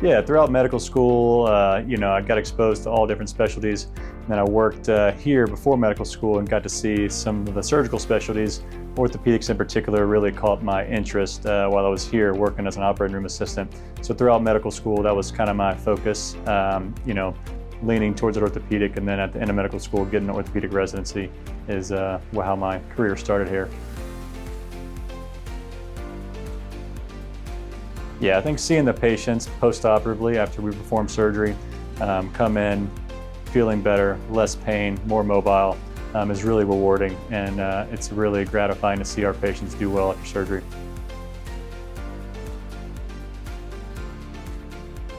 Yeah, throughout medical school, I got exposed to all different specialties. And then I worked here before medical school and got to see some of the surgical specialties. Orthopedics in particular really caught my interest while I was here working as an operating room assistant. So throughout medical school, that was kind of my focus, leaning towards orthopedic, and then at the end of medical school, getting an orthopedic residency is how my career started here. Yeah, I think seeing the patients post-operatively after we perform surgery come in feeling better, less pain, more mobile is really rewarding, and it's really gratifying to see our patients do well after surgery.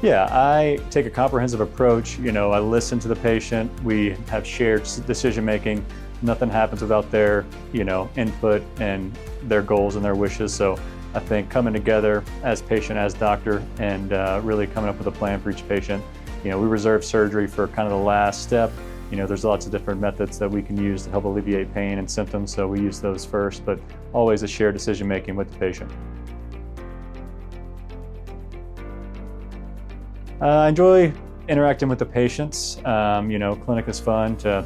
Yeah, I take a comprehensive approach. I listen to the patient. We have shared decision-making. Nothing happens without their, input and their goals and their wishes. So I think coming together as patient, as doctor, and really coming up with a plan for each patient. We reserve surgery for kind of the last step. There's lots of different methods that we can use to help alleviate pain and symptoms, so we use those first, but always a shared decision-making with the patient. I enjoy interacting with the patients. Clinic is fun to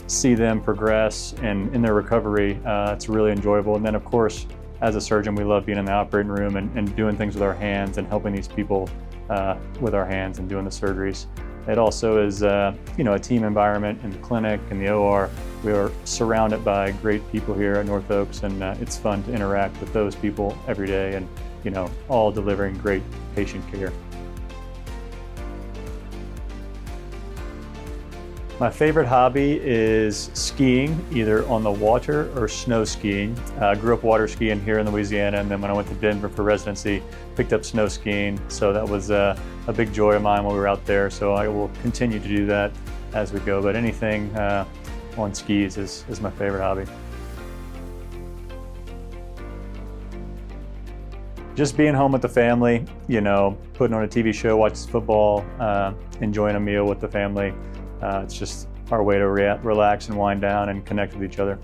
see them progress and in their recovery. It's really enjoyable. And then, of course, as a surgeon, we love being in the operating room and doing things with our hands and helping these people with our hands and doing the surgeries. It also is, a team environment in the clinic and the OR. We are surrounded by great people here at North Oaks, and it's fun to interact with those people every day and, all delivering great patient care. My favorite hobby is skiing, either on the water or snow skiing. I grew up water skiing here in Louisiana, and then when I went to Denver for residency, picked up snow skiing. So that was a big joy of mine while we were out there. So I will continue to do that as we go. But anything on skis is my favorite hobby. Just being home with the family, putting on a TV show, watching football, enjoying a meal with the family. It's just our way to relax and wind down and connect with each other.